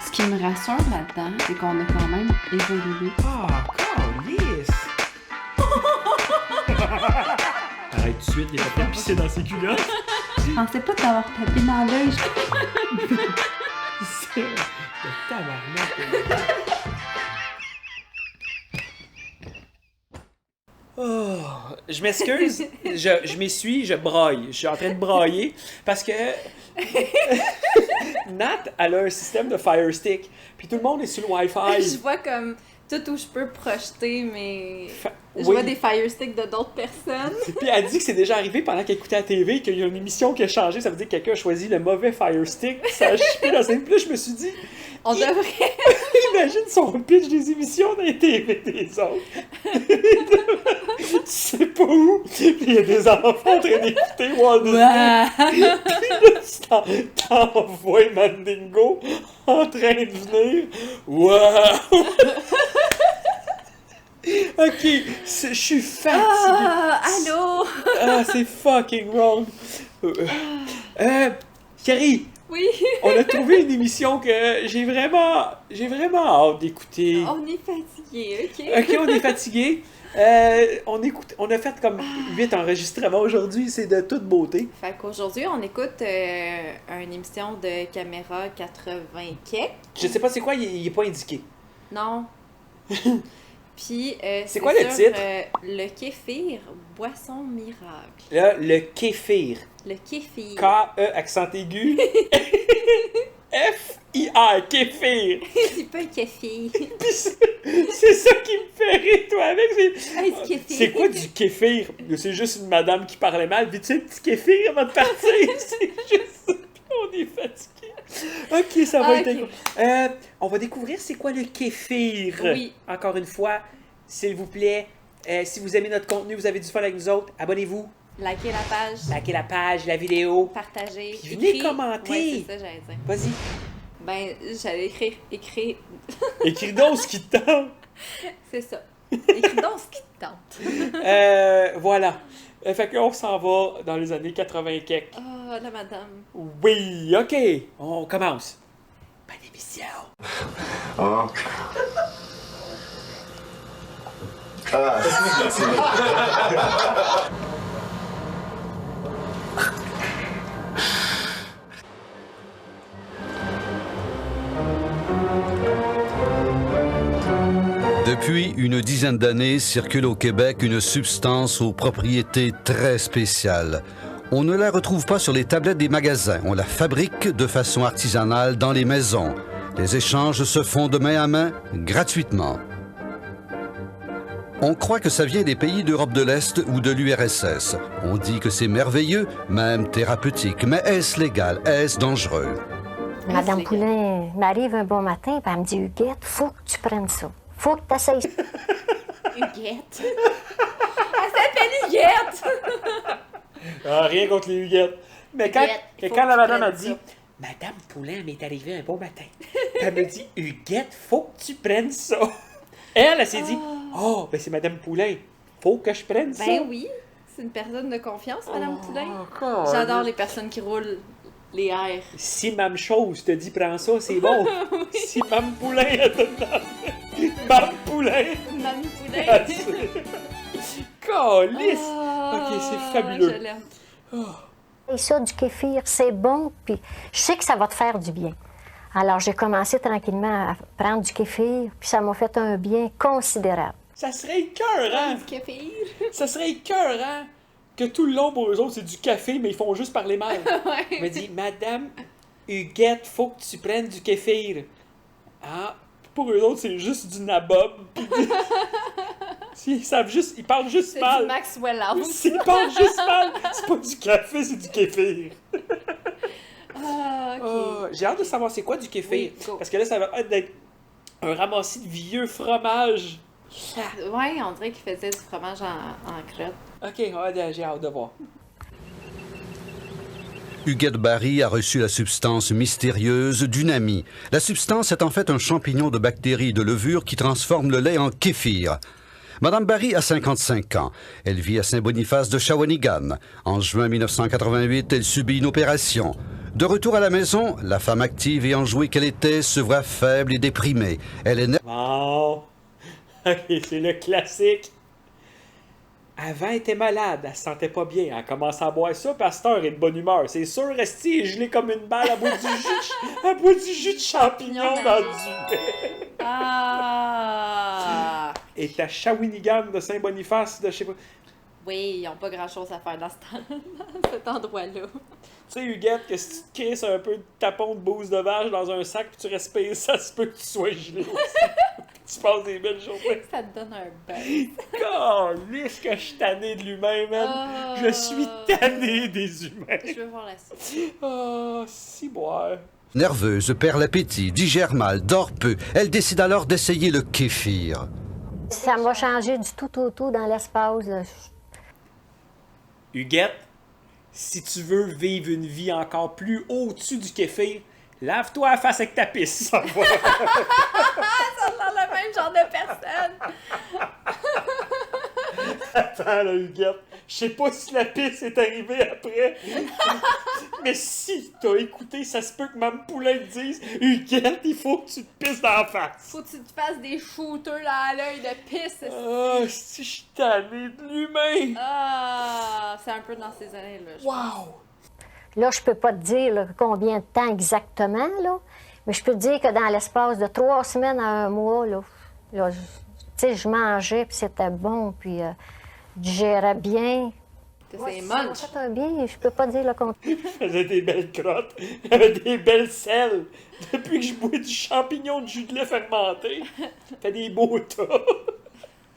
Ce qui me rassure là-dedans, c'est qu'on a quand même évolué. Ah, câlisse! Arrête tout de suite, il a pas pissé dans ses culottes. Je pensais pas t'avoir tapé dans l'œil. C'est le tabarnak. Oh, je m'excuse, je m'essuie, je braille. Je suis en train de brailler parce que Nat, elle a un système de Fire Stick, puis tout le monde est sur le Wi-Fi. Je vois comme tout où je peux projeter, mais je oui. vois des Fire Sticks de d'autres personnes. Puis elle dit que c'est déjà arrivé pendant qu'elle écoutait la TV, qu'il y a une émission qui a changé, ça veut dire que quelqu'un a choisi le mauvais Fire Stick, ça a chipé dans scène. Puis là, je me suis dit, On devrait... imagine son pitch des émissions dans les TV des autres. Tu sais pas où, puis il y a des enfants en train d'écouter Walt Disney. Puis là, tu t'envoies Mandingo en train de venir. Wow! Ok, je suis fatigué. Allô? Ah, c'est fucking wrong. Carrie, Oui? on a trouvé une émission que j'ai vraiment hâte d'écouter. On est fatigué, ok? Ok, on est fatigué. On a fait comme 8 enregistrements aujourd'hui, c'est de toute beauté. Fait qu'aujourd'hui, on écoute une émission de Caméra 80 Quai. Je sais pas c'est quoi, il est pas indiqué. Non. Puis, c'est quoi le titre? Le kéfir, boisson miracle. Là, le kéfir. Le kéfir. K-E, accent aigu. F-I-R, kéfir. C'est pas un kéfir. Puis c'est ça qui me fait rire, toi, avec. Du kéfir. C'est quoi du kéfir? C'est juste une madame qui parlait mal. Vite-tu un petit kéfir avant de partir? C'est juste ça. On est fatigué. Ok, ça va être... on va découvrir c'est quoi le kéfir. Oui. Encore une fois, s'il vous plaît, si vous aimez notre contenu, vous avez du fun avec nous autres, abonnez-vous. Likez la page. Likez la page, la vidéo. Partagez. Puis venez commenter. Ouais, c'est ça, j'allais dire. Vas-y. Ben, j'allais écrire. Écris donc ce qui te tente. C'est ça. Écris donc ce qui te tente. Voilà. Fait qu'on s'en va dans les années 80 quelques. Oh, la madame. Oui, ok. On commence. Bonne émission. Oh. Ah, Depuis une dizaine d'années, circule au Québec une substance aux propriétés très spéciales. On ne la retrouve pas sur les tablettes des magasins. On la fabrique de façon artisanale dans les maisons. Les échanges se font de main à main, gratuitement. On croit que ça vient des pays d'Europe de l'Est ou de l'URSS. On dit que c'est merveilleux, même thérapeutique. Mais est-ce légal? Est-ce dangereux? Madame Poulain m'arrive un bon matin et elle me dit « Huguette, faut que tu prennes ça. Faut que tu essayes. » Huguette. Elle s'appelle Huguette. Ah, rien contre les huguettes. Mais quand, Huguette, quand la madame prennes a dit ça. « Madame Poulain m'est arrivée un bon matin. » Elle me dit « Huguette, faut que tu prennes ça. » Elle s'est dit « Oh, ben c'est Madame Poulain. Faut que je prenne ça. » Ben oui, c'est une personne de confiance, Madame Poulain. God. J'adore les personnes qui roulent les airs. Si Mme Chose te dit prends ça, c'est bon. Si Mme Poulain elle te demande Mme Poulain. Mme Poulain. Calice. Oh, Ok, c'est fabuleux. Je l'aime. Et ça, du kéfir, c'est bon, puis je sais que ça va te faire du bien. Alors, j'ai commencé tranquillement à prendre du kéfir, puis ça m'a fait un bien considérable. Ça serait écœurant. Du kéfir. Ça serait écœurant que tout le long, pour eux autres, c'est du café, mais ils font juste parler mal. Ouais. Il me dit, Madame Huguette, faut que tu prennes du kéfir. Ah, pour eux autres, c'est juste du nabob. Ils parlent juste C'est mal. du Maxwell House. Ils parlent juste mal. C'est pas du café, c'est du kéfir. Ah, ok. Oh, j'ai hâte de savoir c'est quoi du kéfir. Oui, go. Parce que là, ça va être un ramassis de vieux fromage. Ouais, on dirait qu'il faisait du fromage en crotte. Ok, ouais, j'ai hâte de voir. Huguette Barry a reçu la substance mystérieuse d'une amie. La substance est en fait un champignon de bactéries et de levure qui transforme le lait en kéfir. Madame Barry a 55 ans. Elle vit à Saint-Boniface de Shawinigan. En juin 1988, elle subit une opération. De retour à la maison, la femme active et enjouée qu'elle était se voit faible et déprimée. Elle est Bon. Ok, c'est le classique. Avant, elle était malade, elle se sentait pas bien. Elle commence à boire ça, puis à cette heure, elle est de bonne humeur. C'est sûr, Esti est gelée comme une balle, elle boit du jus de champignon dans du lait. Ah! Et ta Shawinigan de Saint-Boniface, de je sais pas. Oui, ils n'ont pas grand-chose à faire dans cet endroit-là. Tu sais, Huguette, que si tu te crisses un peu de tapon de bouse de vache dans un sac, puis tu respires, ça se peut que tu sois gelé aussi. Tu passes des belles journées. Ça te donne un buzz. Calisse que je suis tanné de l'humain, man. Je suis tanné des humains. Je veux voir la suite. Ah, si boire. nerveuse, perd l'appétit, digère mal, dort peu. Elle décide alors d'essayer le kéfir. Ça m'a changé du tout au tout dans l'espace. Là. Huguette, si tu veux vivre une vie encore plus au-dessus du kéfir, lave-toi la face avec ta pisse. Ça va. Ça sent le même genre de personne. Attends, là, Huguette. Je sais pas si la pisse est arrivée après. Mais si t'as écouté, ça se peut que Mme Poulain te dise Huguette, il faut que tu te pisses dans la face. Faut que tu te fasses des shooters dans l'œil de pisse. Ah, si je suis tanné de l'humain. Ah, c'est un peu dans ces années-là. Wow! Là, je peux pas te dire là, combien de temps exactement, là, mais je peux te dire que dans l'espace de 3 semaines à 1 mois, là, je mangeais, puis c'était bon, puis je digérais bien. C'est munch. Ça fait bien, je peux pas dire le contraire. Je faisais des belles crottes, j'avais des belles selles. Depuis que je bois du champignon de jus de lait fermenté, ça fait des beaux tas.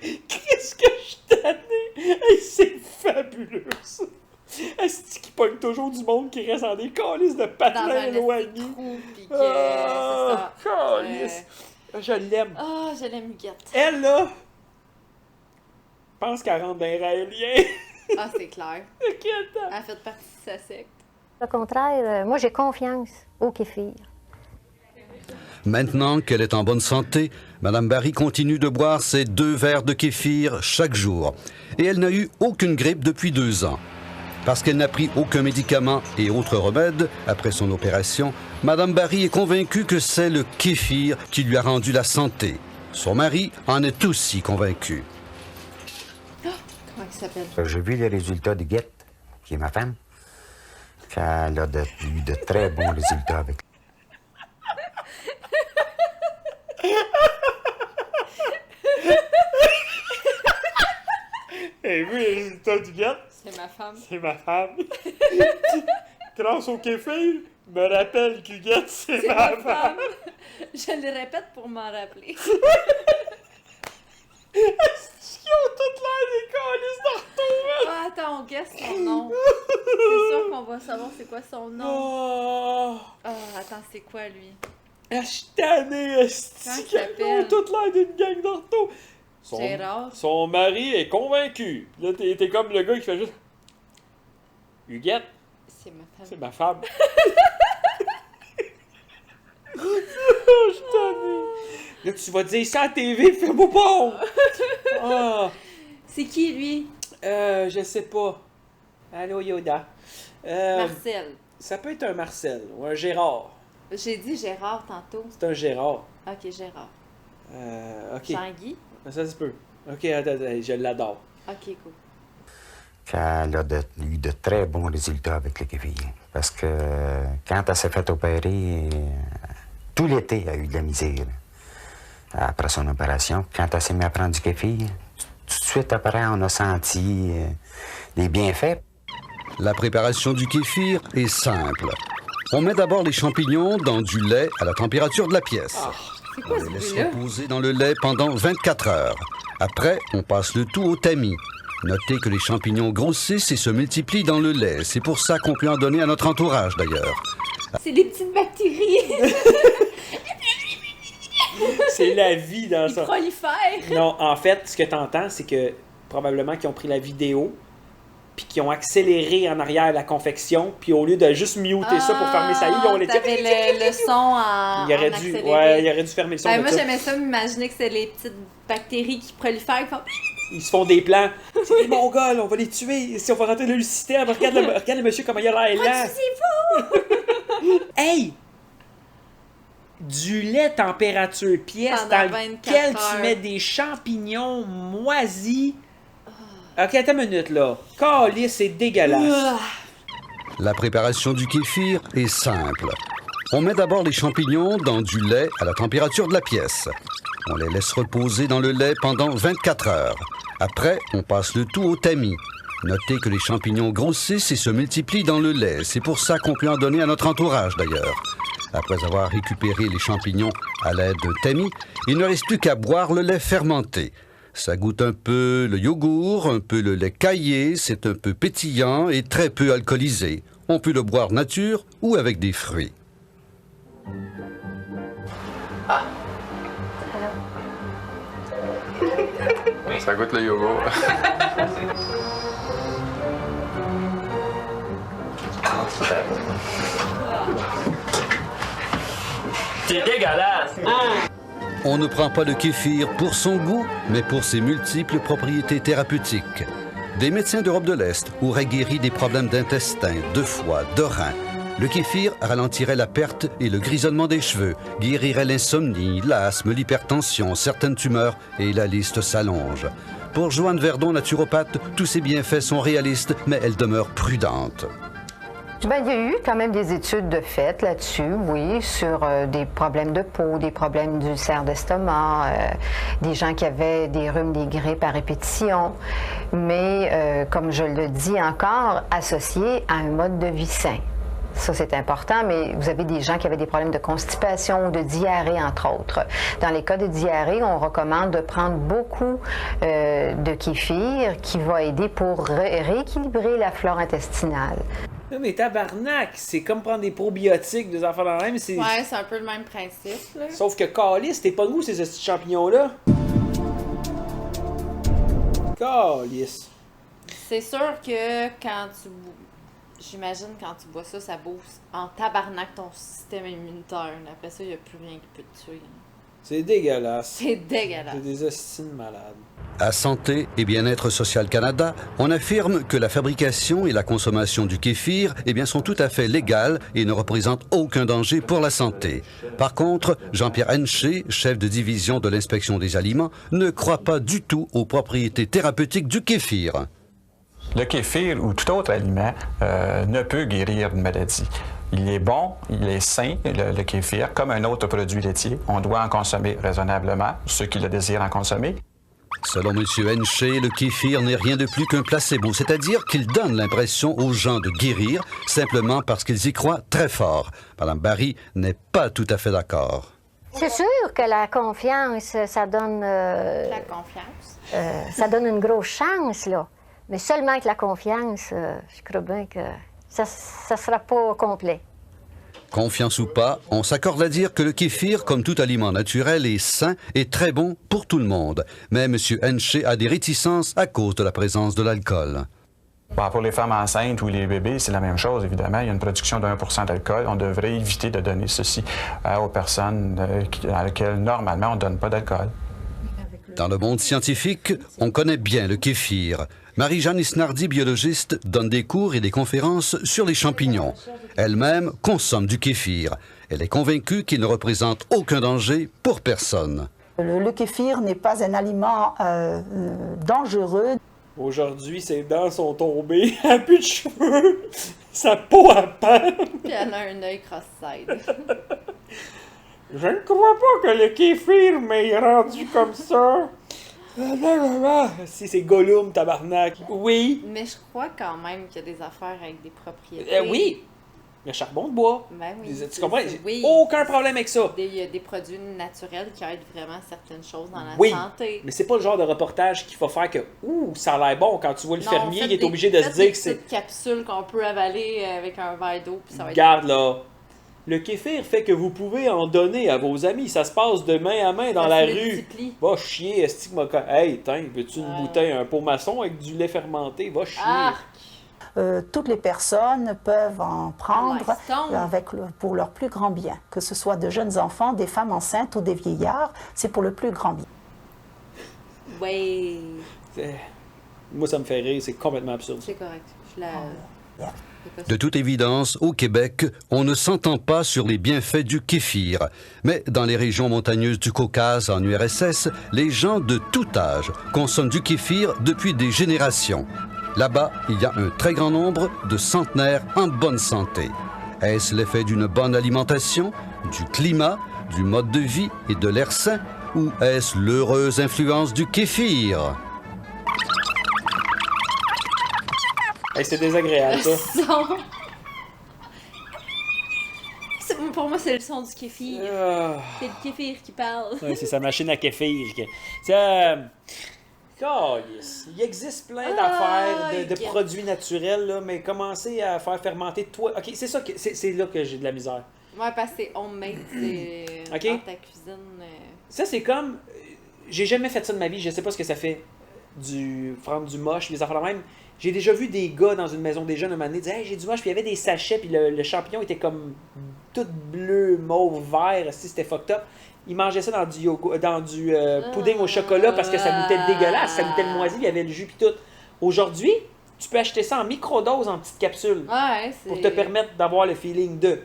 Qu'est-ce que je suis tanné? Hey, c'est fabuleux, ça. Est-ce qu'il pogne toujours du monde qui reste en des calices de Dans patelins un éloignés? trou, pis que Ah, c'est ça. calice. Je l'aime. Ah, je l'aime, Huguette. Elle, là, pense qu'elle rentre dans les raéliens. Ah, c'est clair. Ok, attends. Elle a fait partie de sa secte. Au contraire, moi, j'ai confiance au kéfir. Maintenant qu'elle est en bonne santé, Madame Barry continue de boire ses 2 verres de kéfir chaque jour. Et elle n'a eu aucune grippe depuis 2 ans. Parce qu'elle n'a pris aucun médicament et autres remèdes après son opération, Madame Barry est convaincue que c'est le kéfir qui lui a rendu la santé. Son mari en est aussi convaincu. Comment il s'appelle? J'ai vu les résultats de Huguette, qui est ma femme. Elle a eu de très bons résultats avec. Hey, vu les résultats du gars? C'est ma femme. C'est ma femme. Grâce au kéfir, me rappelle qu'Huguette, c'est ma femme. Je le répète pour m'en rappeler. Ils ont toutes l'air des calices d'ortho, Ah, attends, on guesse son nom. C'est sûr qu'on va savoir c'est quoi son nom. Oh! Ah, attends, c'est quoi lui? Je suis tanné, esti, Comment il qu'ils ont s'appelle? toutes l'air d'une gang d'ortho. Gérard. Son mari est convaincu. Là, t'es comme le gars qui fait juste... Huguette, C'est ma femme. c'est ma femme. Oh, je suis tanné. Là, tu vas dire ça à la TV, fais-moi bon! Ah, C'est qui lui? je sais pas. Allô, Yoda. Marcel. Ça peut être un Marcel ou un Gérard. J'ai dit Gérard tantôt. C'est un Gérard. Ok, Gérard. Ok. Jean-Guy? Ça se peut. Ok, attends, je l'adore. Ok, cool. Elle a eu de très bons résultats avec le kéfir. Parce que quand elle s'est fait opérer, tout l'été, elle a eu de la misère. Après son opération, quand elle s'est mise à prendre du kéfir, tout de suite après, on a senti des bienfaits. La préparation du kéfir est simple. On met d'abord les champignons dans du lait à la température de la pièce. C'est quoi On ce les laisse bruit-là? reposer dans le lait pendant 24 heures. Après, on passe le tout au tamis. Notez que les champignons grossissent et se multiplient dans le lait. C'est pour ça qu'on peut en donner à notre entourage, d'ailleurs. C'est des petites bactéries. C'est la vie dans Ils ça. prolifèrent. Non, en fait, ce que t'entends, c'est que probablement qu'ils ont pris la vidéo puis qu'ils ont accéléré en arrière la confection, puis au lieu de juste muter ça pour fermer sa gueule, ils ont les T'avais le son en il aurait en dû, accéléré. ouais, il aurait dû fermer le son. de Moi, ça. j'aimais ça m'imaginer que c'est les petites bactéries qui prolifèrent, qui font... Ils se font des plans. C'est des Mongols, on va les tuer. Si on va rentrer dans le système, regarde le monsieur comment il a l'air là. Produisez-vous! Hey! Du lait température pièce Pendant dans 24 lequel heures. tu mets des champignons moisis. Ok, attends une minute là. Calisse, c'est dégueulasse. La préparation du kéfir est simple. On met d'abord les champignons dans du lait à la température de la pièce. On les laisse reposer dans le lait pendant 24 heures. Après, on passe le tout au tamis. Notez que les champignons grossissent et se multiplient dans le lait. C'est pour ça qu'on peut en donner à notre entourage, d'ailleurs. Après avoir récupéré les champignons à l'aide de tamis, il ne reste plus qu'à boire le lait fermenté. Ça goûte un peu le yogourt, un peu le lait caillé, c'est un peu pétillant et très peu alcoolisé. On peut le boire nature ou avec des fruits. Ça goûte le yogourt. C'est dégueulasse! On ne prend pas le kéfir pour son goût, mais pour ses multiples propriétés thérapeutiques. Des médecins d'Europe de l'Est auraient guéri des problèmes d'intestin, de foie, de rein. Le kéfir ralentirait la perte et le grisonnement des cheveux, guérirait l'insomnie, l'asthme, l'hypertension, certaines tumeurs et la liste s'allonge. Pour Joanne Verdon, naturopathe, tous ces bienfaits sont réalistes, mais elle demeure prudente. Bien, il y a eu quand même des études de fait là-dessus, oui, sur des problèmes de peau, des problèmes d'ulcère d'estomac, des gens qui avaient des rhumes, des grippes à répétition, mais comme je le dis encore, associé à un mode de vie sain. Ça, c'est important, mais vous avez des gens qui avaient des problèmes de constipation ou de diarrhée, entre autres. Dans les cas de diarrhée, on recommande de prendre beaucoup de kéfir qui va aider pour rééquilibrer la flore intestinale. Non, mais tabarnak, c'est comme prendre des probiotiques, des affaires dans la même. C'est... Ouais, c'est un peu le même principe, là. Sauf que calice, t'es pas de où ces petits champignons-là? Calice. C'est sûr que quand tu... J'imagine quand tu bois ça, ça booste en tabarnak ton système immunitaire. Après ça, il n'y a plus rien qui peut te tuer. C'est dégueulasse. C'est dégueulasse. C'est des hostines malades. À Santé et Bien-être Social Canada, on affirme que la fabrication et la consommation du kéfir sont tout à fait légales et ne représentent aucun danger pour la santé. Par contre, Jean-Pierre Henché, chef de division de l'inspection des aliments, ne croit pas du tout aux propriétés thérapeutiques du kéfir. Le kéfir ou tout autre aliment ne peut guérir une maladie. Il est bon, il est sain, le kéfir, comme un autre produit laitier. On doit en consommer raisonnablement, ceux qui le désirent en consommer. Selon M. Henché, le kéfir n'est rien de plus qu'un placebo, c'est-à-dire qu'il donne l'impression aux gens de guérir simplement parce qu'ils y croient très fort. Mme Barry n'est pas tout à fait d'accord. C'est sûr que la confiance, ça donne... La confiance? Ça donne une grosse chance, là. Mais seulement avec la confiance, je crois bien que ça ne sera pas complet. Confiance ou pas, on s'accorde à dire que le kéfir, comme tout aliment naturel et sain, est très bon pour tout le monde. Mais M. Henché a des réticences à cause de la présence de l'alcool. Bon, pour les femmes enceintes ou les bébés, c'est la même chose, évidemment. Il y a une production de 1% d'alcool. On devrait éviter de donner ceci aux personnes à lesquelles, normalement, on ne donne pas d'alcool. Dans le monde scientifique, on connaît bien le kéfir. Marie-Jeanne Isnardi, biologiste, donne des cours et des conférences sur les champignons. Elle-même consomme du kéfir. Elle est convaincue qu'il ne représente aucun danger pour personne. Le kéfir n'est pas un aliment dangereux. Aujourd'hui, ses dents sont tombées, elle n'a plus de cheveux, sa peau à peine. Puis elle a un œil cross-side. Je ne crois pas que le kéfir m'ait rendu comme ça. Si c'est Gollum, tabarnak. Oui. Mais je crois quand même qu'il y a des affaires avec des propriétés. Oui. Le charbon de bois. Ben oui. Tu comprends? Oui. Aucun problème avec ça. Il y a des produits naturels qui aident vraiment certaines choses dans la Oui, santé. mais c'est pas le genre de reportage qu'il faut faire que ça a l'air bon quand tu vois le Non, fermier faites qui est des- obligé de se faites dire des que c'est... petites capsules qu'on peut avaler avec un verre d'eau puis ça va être... Regarde là. Le kéfir fait que vous pouvez en donner à vos amis. Ça se passe de main à main dans Ça la se rue. multiplie. Va chier, esti que m'a... Hey, tiens, veux-tu une bouteille, un pot maçon avec du lait fermenté? Va chier. Toutes les personnes peuvent en prendre Lifestone. pour leur plus grand bien. Que ce soit de jeunes enfants, des femmes enceintes ou des vieillards, c'est pour le plus grand bien. Oui. Moi, ça me fait rire. C'est complètement absurde. C'est correct. Je la... De toute évidence, au Québec, on ne s'entend pas sur les bienfaits du kéfir. Mais dans les régions montagneuses du Caucase, en URSS, les gens de tout âge consomment du kéfir depuis des générations. Là-bas, il y a un très grand nombre de centenaires en bonne santé. Est-ce l'effet d'une bonne alimentation, du climat, du mode de vie et de l'air sain, ou est-ce l'heureuse influence du kéfir? Hey, c'est désagréable, ça. Pour moi, c'est le son du kéfir. C'est le kéfir qui parle. Ouais, c'est sa machine à kéfir. Il existe plein d'affaires, de produits naturels, là, mais commencer à faire fermenter toi. OK, c'est ça c'est là que j'ai de la misère. Ouais, parce que c'est homemade, c'est OK. dans ta cuisine. Ça, c'est comme. J'ai jamais fait ça de ma vie, je sais pas ce que ça fait. Prendre du moche, les affaires de même. J'ai déjà vu des gars dans une maison des jeunes un moment donné dire hey, j'ai du moche, puis il y avait des sachets, puis le champignon était comme tout bleu, mauve, vert, si c'était fucked up. Ils mangeaient ça dans du pudding au chocolat parce que ça goûtait dégueulasse, ça goûtait le moisi, il y avait le jus, puis tout. Aujourd'hui, tu peux acheter ça en microdose, en petites capsules, pour te permettre d'avoir le feeling de.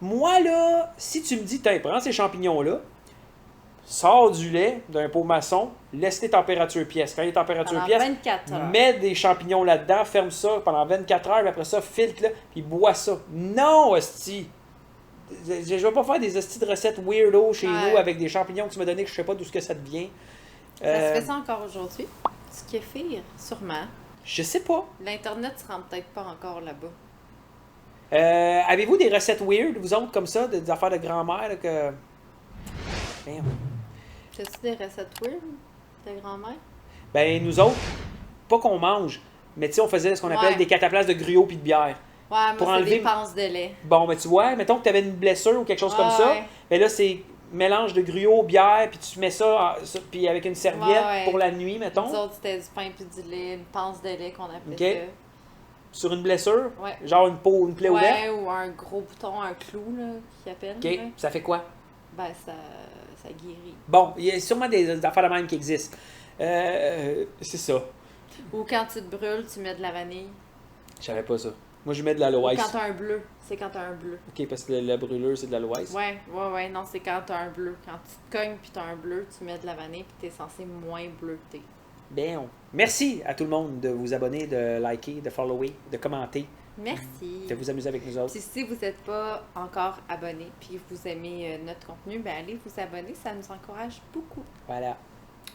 Moi, là, si tu me dis, prends ces champignons-là, sors du lait d'un pot maçon, laisse les températures pièce. Quand il est température pièce, 24 heures. mets des champignons là-dedans, ferme ça pendant 24 heures, puis après ça, filtre-le, puis bois ça. Non, hostie! Je vais pas faire des hosties de recettes weirdo chez nous avec des champignons que tu m'as donné que je sais pas d'où que ça devient. Ça se fait ça encore aujourd'hui? Du kéfir, sûrement. Je sais pas. L'Internet se rend peut-être pas encore là-bas. Avez-vous des recettes weird, vous autres, comme ça, des affaires de grand-mère là, que... Merde. T'as-tu des recettes weird de grand-mère? Ben, nous autres, pas qu'on mange, mais tu sais, on faisait ce qu'on appelle des cataplasmes de gruau puis de bière. Ouais, moi, c'est des pinces de lait. Bon, ben tu vois, mettons que tu avais une blessure ou quelque chose comme ça, ben là, c'est mélange de gruau, bière, puis tu mets ça, puis avec une serviette pour la nuit, mettons. Nous autres, c'était du pain puis du lait, une pince de lait qu'on appelait ça. Sur une blessure? Genre une peau, une plaie ouverte? Ouais, ou un gros bouton, un clou, là, qui appelle. OK. Là. Ça fait quoi? Ben, ça guérit. Bon, il y a sûrement des affaires de même qui existent. C'est ça. Ou quand tu te brûles, tu mets de la vanille. Je savais pas ça. Moi, je mets de l'aloès. Ou quand t'as un bleu. C'est quand t'as un bleu. OK, parce que la brûlure, c'est de l'aloès. Ouais. Non, c'est quand t'as un bleu. Quand tu te cognes puis t'as un bleu, tu mets de la vanille puis t'es censé moins bleuter. Bien. Merci à tout le monde de vous abonner, de liker, de follower, de commenter. Merci. De vous amuser avec nous autres. Puis si vous n'êtes pas encore abonné puis vous aimez notre contenu, ben allez vous abonner, ça nous encourage beaucoup. Voilà.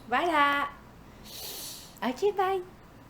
Voilà. OK, bye.